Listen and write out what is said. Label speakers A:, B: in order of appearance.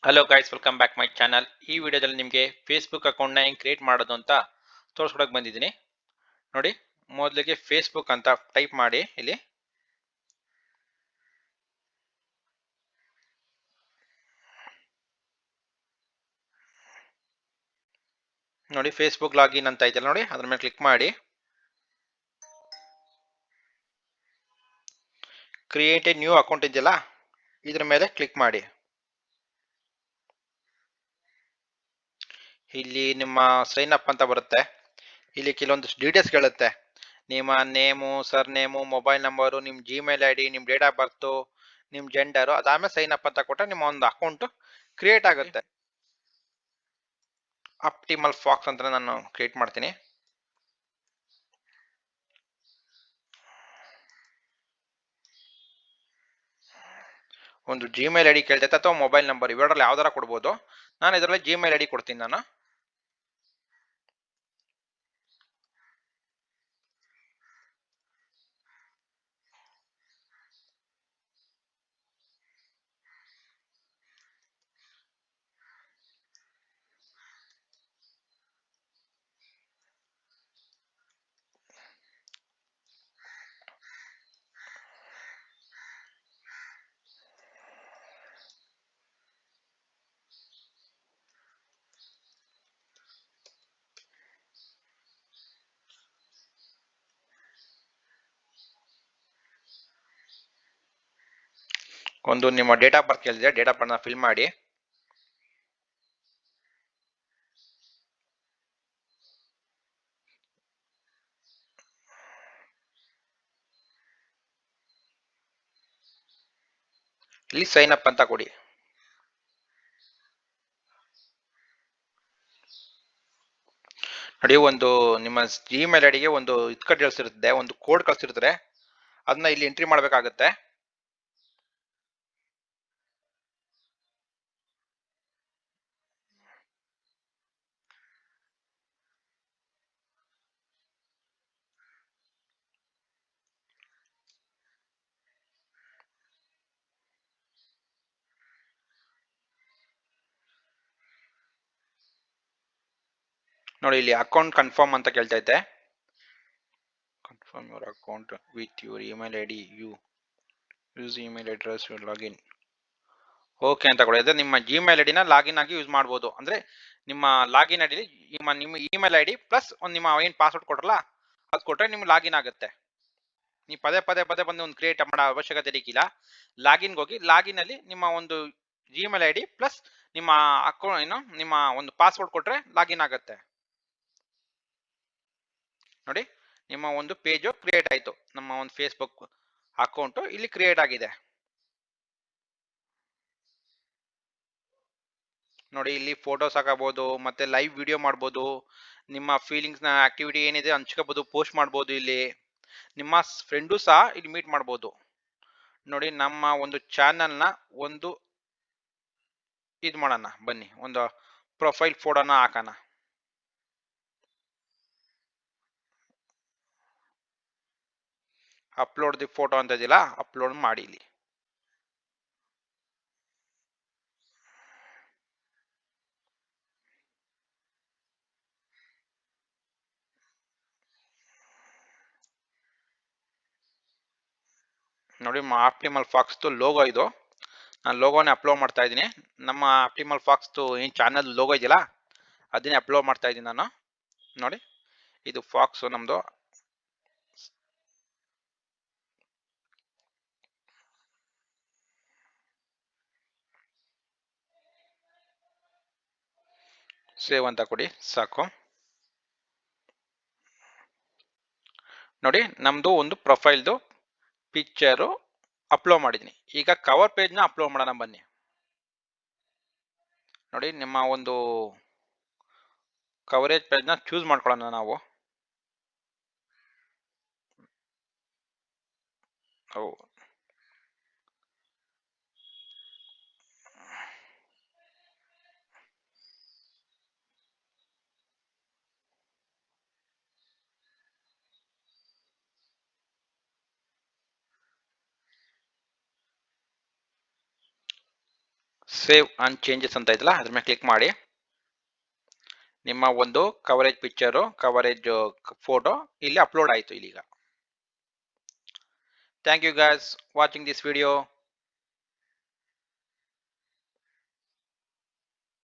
A: Hello guys, welcome back my channel. ಈ ವಿಡಿಯೋದಲ್ಲಿ ನಿಮಗೆ ಫೇಸ್ಬುಕ್ ಅಕೌಂಟ್ನ ಹೆಂಗೆ ಕ್ರಿಯೇಟ್ ಮಾಡೋದು ಅಂತ ತೋರಿಸ್ಕೊಡಕ್ಕೆ ಬಂದಿದ್ದೀನಿ. ನೋಡಿ, ಮೊದಲಿಗೆ ಫೇಸ್ಬುಕ್ ಅಂತ ಟೈಪ್ ಮಾಡಿ. ಇಲ್ಲಿ ನೋಡಿ, ಫೇಸ್ಬುಕ್ ಲಾಗಿನ್ ಅಂತ ಐತಲ್ಲ ನೋಡಿ, ಅದ್ರ ಮೇಲೆ ಕ್ಲಿಕ್ ಮಾಡಿ. ಕ್ರಿಯೇಟ್ ಎ ನ್ಯೂ ಅಕೌಂಟ್ ಇದೆಯಲ್ಲ, ಇದ್ರ ಮೇಲೆ ಕ್ಲಿಕ್ ಮಾಡಿ. ಇಲ್ಲಿ ನಿಮ್ಮ ಸೈನ್ ಅಪ್ ಅಂತ ಬರುತ್ತೆ. ಇಲ್ಲಿ ಕೆಲವೊಂದು ಡೀಟೇಲ್ಸ್ ಕೇಳುತ್ತೆ. ನಿಮ್ಮ name, sir name, mobile number, ನಿಮ್ಮ ಜಿಮೇಲ್ ಐ ಡಿ, ನಿಮ್ಮ ಡೇಟ್ ಆಫ್ ಬರ್ತು, ನಿಮ್ಮ ಜೆಂಡರು, ಅದಾದ್ಮೇಲೆ ಸೈನ್ ಅಪ್ ಅಂತ ಕೊಟ್ಟರೆ ನಿಮ್ಮ ಒಂದು ಅಕೌಂಟ್ ಕ್ರಿಯೇಟ್ ಆಗುತ್ತೆ. ಆಪ್ಟಿಮಲ್ ಫಾಕ್ಸ್ ಅಂತ ನಾನು ಕ್ರಿಯೇಟ್ ಮಾಡ್ತೀನಿ. ಒಂದು ಜಿಮೇಲ್ ಐ ಡಿ ಕೇಳ್ತೈತೆ ಅಥವಾ ಮೊಬೈಲ್ ನಂಬರ್, ಇವೆರಡರಲ್ಲಿ ಯಾವ್ದಾರ ಕೊಡ್ಬೋದು. ನಾನು ಇದರಲ್ಲಿ ಜಿಮೇಲ್ ಐ ಡಿ ಕೊಡ್ತೀನಿ. ನಾನು ಒಂದು ನಿಮ್ಮ ಡೇಟ್ ಆಫ್ ಬರ್ತ್ ಕೇಳಿದ್ರೆ ಡೇಟ್ ಆಫ್ ಬರ್ತ್ ಫಿಲ್ ಮಾಡಿ. ಇಲ್ಲಿ ಸೈನ್ ಅಪ್ ಅಂತ ಕೊಡಿ. ನೋಡಿ, ಒಂದು ನಿಮ್ಮ ಜಿಮೇಲ್ ಐ ಡಿಗೆ ಒಂದು ಕಳಿಸಿರುತ್ತೆ, ಒಂದು ಕೋಡ್ ಕಳಿಸಿರ್ತಾರೆ. ಅದನ್ನ ಇಲ್ಲಿ ಎಂಟ್ರಿ ಮಾಡಬೇಕಾಗುತ್ತೆ. ನೋಡಿ, ಇಲ್ಲಿ ಅಕೌಂಟ್ ಕನ್ಫರ್ಮ್ ಅಂತ ಕೇಳ್ತೈತೆ. Confirm your account with your email I D, you use email address you login. Okay ಅಂತ ಕೊಡಿ. ಅದೇ ನಿಮ್ಮ ಜಿಮೇಲ್ ಐ ಡಿನ ಲಾಗಿನ್ ಆಗಿ ಯೂಸ್ ಮಾಡ್ಬೋದು. ಅಂದ್ರೆ ನಿಮ್ಮ ಲಾಗಿನ್ ಐ ಡಿ ನಿಮ್ಮ ಇಮೇಲ್ ಐ ಡಿ ಪ್ಲಸ್ ಒಂದು ನಿಮ್ಮ ಏನು ಪಾಸ್ವರ್ಡ್ ಕೊಟ್ರಲ್ಲ ಅದು ಕೊಟ್ಟರೆ ನಿಮ್ಗೆ ಲಾಗಿನ್ ಆಗುತ್ತೆ. ನೀವು ಪದೇ ಪದೇ ಪದೇ ಬಂದು ಒಂದು ಕ್ರಿಯೇಟ್ ಮಾಡೋ ಅವಶ್ಯಕತೆ ಇರಲಿಕ್ಕಿಲ್ಲ. ಲಾಗಿನ್ಗೆ ಹೋಗಿ, ಲಾಗಿನ್ ಅಲ್ಲಿ ನಿಮ್ಮ ಒಂದು ಜಿಮೇಲ್ ಐ ಡಿ ಪ್ಲಸ್ ನಿಮ್ಮ ಅಕೌಂಟ್ ನಿಮ್ಮ ಒಂದು ಪಾಸ್ವರ್ಡ್ ಕೊಟ್ರೆ ಲಾಗಿನ್ ಆಗುತ್ತೆ. ನೋಡಿ, ನಿಮ್ಮ ಒಂದು ಪೇಜು ಕ್ರಿಯೇಟ್ ಆಯಿತು. ನಮ್ಮ ಒಂದು ಫೇಸ್ಬುಕ್ ಅಕೌಂಟು ಇಲ್ಲಿ ಕ್ರಿಯೇಟ್ ಆಗಿದೆ. ನೋಡಿ, ಇಲ್ಲಿ ಫೋಟೋಸ್ ಹಾಕಬಹುದು, ಮತ್ತೆ ಲೈವ್ ವಿಡಿಯೋ ಮಾಡ್ಬೋದು, ನಿಮ್ಮ ಫೀಲಿಂಗ್ಸ್ನ ಆಕ್ಟಿವಿಟಿ ಏನಿದೆ ಹಂಚ್ಕೋಬಹುದು, ಪೋಸ್ಟ್ ಮಾಡ್ಬೋದು. ಇಲ್ಲಿ ನಿಮ್ಮ ಫ್ರೆಂಡು ಸಹ ಇಲ್ಲಿ ಮೀಟ್ ಮಾಡ್ಬೋದು. ನೋಡಿ, ನಮ್ಮ ಒಂದು ಚಾನಲ್ನ ಒಂದು ಇದು ಮಾಡೋಣ ಬನ್ನಿ, ಒಂದು ಪ್ರೊಫೈಲ್ ಫೋಟೋನ ಹಾಕೋಣ. ಅಪ್ಲೋಡ್ ದಿ ಫೋಟೋ ಅಂತ ಇದೆಯಲ್ಲ, ಅಪ್ಲೋಡ್ ಮಾಡಿ. ಇಲ್ಲಿ ನೋಡಿ, ಆಪ್ಟಿಮಲ್ ಫಾಕ್ಸ್ದು ಲೋಗೋ ಇದು. ನಾನು ಲೋಗೋನೇ ಅಪ್ಲೋಡ್ ಮಾಡ್ತಾ ಇದ್ದೀನಿ. ನಮ್ಮ ಆಪ್ಟಿಮಲ್ ಫಾಕ್ಸ್ದು ಏನು ಚಾನಲ್ ಲೋಗೋ ಇದೆಯಲ್ಲ ಅದನ್ನೇ ಅಪ್ಲೋಡ್ ಮಾಡ್ತಾ ಇದ್ದೀನಿ ನಾನು. ನೋಡಿ, ಇದು ಫಾಕ್ಸು ನಮ್ಮದು. ಸೇವ್ ಅಂತ ಕೊಡಿ, ಸಾಕು. ನೋಡಿ, ನಮ್ಮದು ಒಂದು ಪ್ರೊಫೈಲ್ದು ಪಿಕ್ಚರು ಅಪ್ಲೋಡ್ ಮಾಡಿದ್ದೀನಿ. ಈಗ ಕವರ್ ಪೇಜ್ನ ಅಪ್ಲೋಡ್ ಮಾಡೋಣ ಬನ್ನಿ. ನೋಡಿ, ನಿಮ್ಮ ಒಂದು ಕವರೇಜ್ ಪೇಜ್ನ ಚೂಸ್ ಮಾಡ್ಕೊಳ್ಳೋಣ ನಾವು. ಸೇವ್ ಆನ್ ಚೇಂಜಸ್ ಅಂತ ಇದೆಯಲ್ಲ ಅದ್ರ ಮೇಲೆ ಕ್ಲಿಕ್ ಮಾಡಿ. ನಿಮ್ಮ ಒಂದು ಕವರೇಜ್ ಪಿಕ್ಚರು ಕವರೇಜ್ ಫೋಟೋ ಇಲ್ಲಿ ಅಪ್ಲೋಡ್ ಆಯಿತು ಇಲ್ಲಿಗ. Thank you guys watching this video.